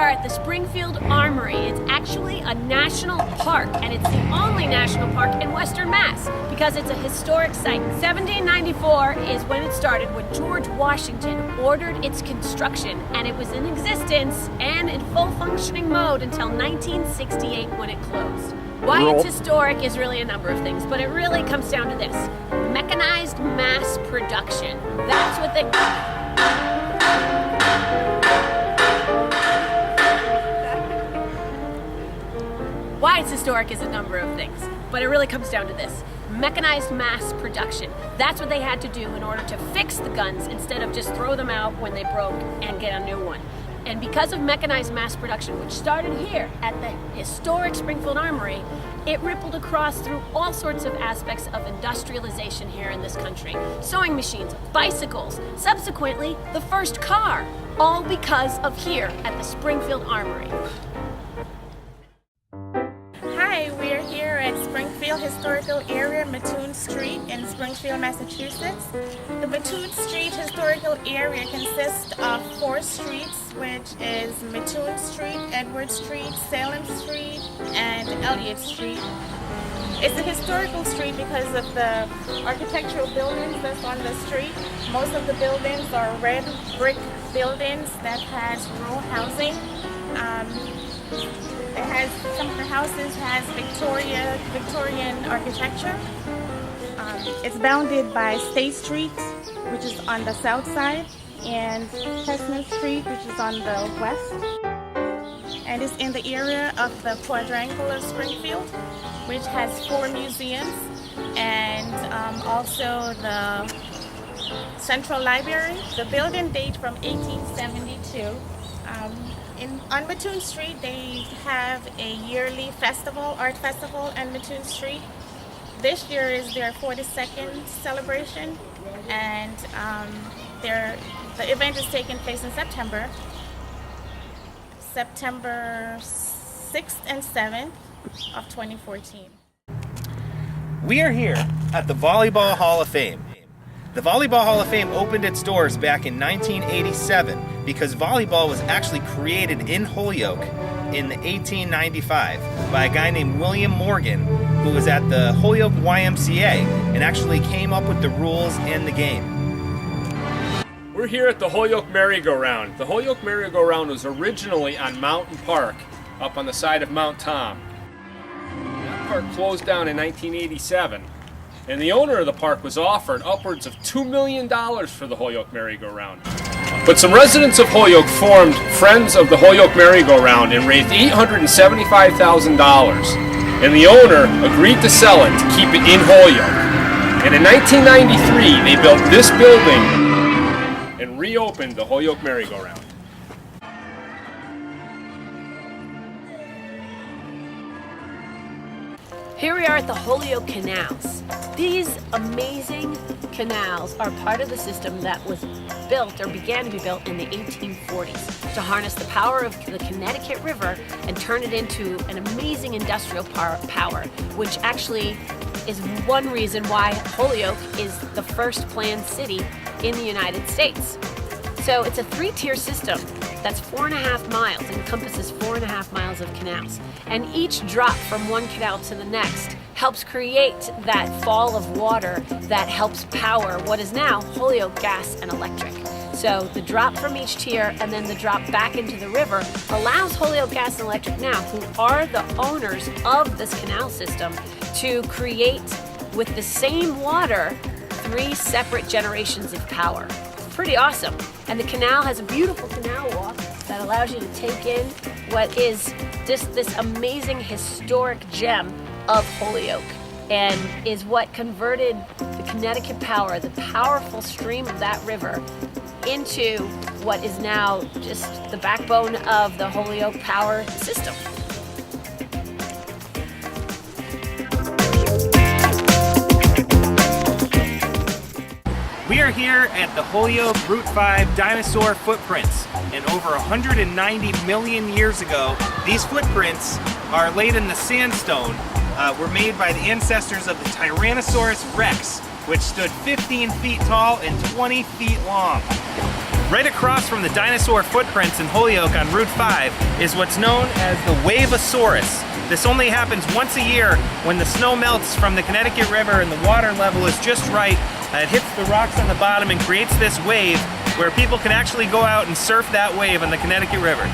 are at the Springfield Armory. It's actually a national park, and it's the only national park in Western Mass because it's a historic site. 1794 is when it started, when George Washington ordered its construction, and it was in existence and in full functioning mode until 1968 when it closed. Why it's historic is really a number of things, but it really comes down to this: mechanized mass production. That's what they... Why it's historic is a number of things, but it really comes down to this: mechanized mass production. That's what they had to do in order to fix the guns instead of just throw them out when they broke and get a new one. And because of mechanized mass production, which started here at the historic Springfield Armory, it rippled across through all sorts of aspects of industrialization here in this country. Sewing machines, bicycles, subsequently the first car, all because of here at the Springfield Armory. Hi, we are here at Springfield Historical Area, Mattoon Street in Springfield, Massachusetts. The Mattoon Street Historical Area consists of 4 streets, which is Mattoon Street, Edward Street, Salem Street, and Elliott Street. It's a historical street because of the architectural buildings that's on the street. Most of the buildings are red brick buildings that has row housing. Some of the houses has Victorian architecture. It's bounded by State Street, which is on the south side, and Chestnut Street, which is on the west. And it's in the area of the Quadrangle of Springfield, which has 4 museums, and also the Central Library. The building dates from 1872. On Mattoon Street, they have a yearly festival, art festival on Mattoon Street. This year is their 42nd celebration, and the event is taking place in September 6th and 7th of 2014. We are here at the Volleyball Hall of Fame. The Volleyball Hall of Fame opened its doors back in 1987 because volleyball was actually created in Holyoke in 1895 by a guy named William Morgan, who was at the Holyoke YMCA and actually came up with the rules and the game. We're here at the Holyoke Merry-Go-Round. The Holyoke Merry-Go-Round was originally on Mountain Park, up on the side of Mount Tom. That park closed down in 1987. And the owner of the park was offered upwards of $2 million for the Holyoke Merry-Go-Round. But some residents of Holyoke formed Friends of the Holyoke Merry-Go-Round and raised $875,000. And the owner agreed to sell it to keep it in Holyoke. And in 1993, they built this building and reopened the Holyoke Merry-Go-Round. Here we are at the Holyoke Canals. These amazing canals are part of the system that was built or began to be built in the 1840s to harness the power of the Connecticut River and turn it into an amazing industrial power, which actually is one reason why Holyoke is the first planned city in the United States. So it's a 3-tier system that's 4.5 miles, and encompasses 4.5 miles of canals. And each drop from one canal to the next helps create that fall of water that helps power what is now Holyoke Gas and Electric. So the drop from each tier and then the drop back into the river allows Holyoke Gas and Electric now, who are the owners of this canal system, to create with the same water 3 separate generations of power. Pretty awesome. And the canal has a beautiful canal walk that allows you to take in what is just this amazing historic gem of Holyoke, and is what converted the Connecticut power, the powerful stream of that river, into what is now just the backbone of the Holyoke power system. We are here at the Holyoke Route 5 dinosaur footprints. And over 190 million years ago, these footprints are laid in the sandstone, were made by the ancestors of the Tyrannosaurus rex, which stood 15 feet tall and 20 feet long. Right across from the dinosaur footprints in Holyoke on Route 5 is what's known as the Waveosaurus. This only happens once a year when the snow melts from the Connecticut River and the water level is just right. It hits the rocks on the bottom and creates this wave where people can actually go out and surf that wave on the Connecticut River.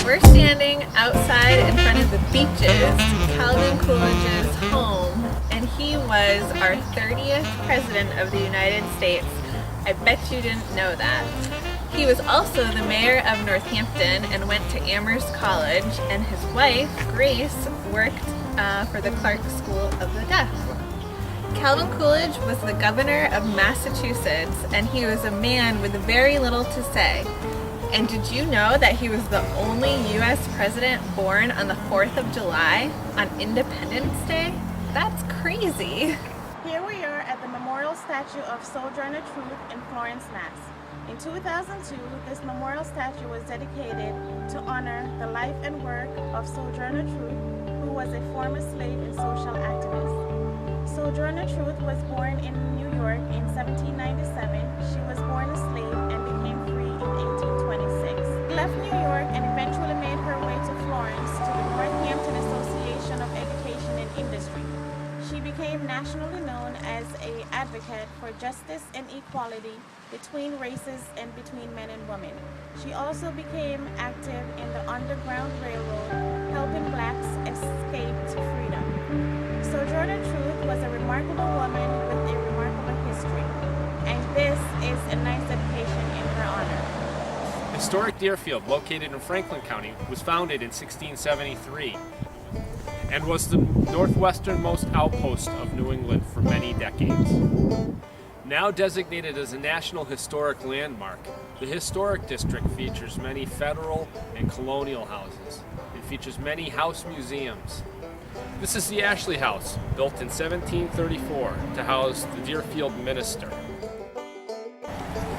We're standing outside in front of the beaches, Calvin Coolidge's home, and he was our 30th President of the United States. I bet you didn't know that. He was also the mayor of Northampton and went to Amherst College, and his wife, Grace, worked for the Clark School of the Deaf. Calvin Coolidge was the governor of Massachusetts, and he was a man with very little to say. And did you know that he was the only U.S. president born on the 4th of July on Independence Day? That's crazy. Here we are at the memorial statue of Sojourner Truth in Florence, Mass. In 2002, this memorial statue was dedicated to honor the life and work of Sojourner Truth, who was a former slave and social activist. Sojourner Truth was born in New York in 1797. She was born a slave and became free in 1826. She left New York and eventually made her way to Florence to the Northampton Association of Education and Industry. She became nationally known as an advocate for justice and equality between races and between men and women. She also became active in the Underground Railroad, helping blacks escape to freedom. Sojourner Truth was a remarkable woman with a remarkable history, and this is a nice dedication in her honor. Historic Deerfield, located in Franklin County, was founded in 1673 and was the northwesternmost outpost of New England for many decades. Now designated as a National Historic Landmark, the Historic District features many federal and colonial houses. It features many house museums. This is the Ashley House, built in 1734 to house the Deerfield Minster.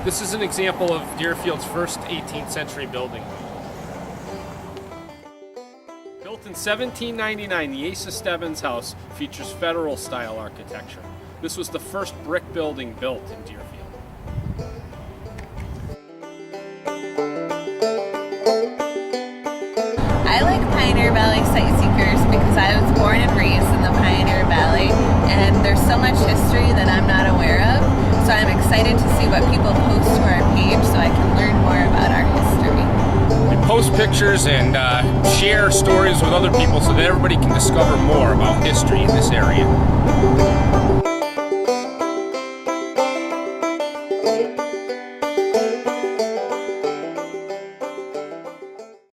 This is an example of Deerfield's first 18th century building. Built in 1799, the Asa Stebbins House features Federal-style architecture. This was the first brick building built in Deerfield. I like Pioneer Valley Sightseekers because I was born and raised in the Pioneer Valley, and there's so much history that I'm not aware of, so I'm excited to see what people post to our page so I can learn more about our history. We post pictures and share stories with other people so that everybody can discover more about history in this area.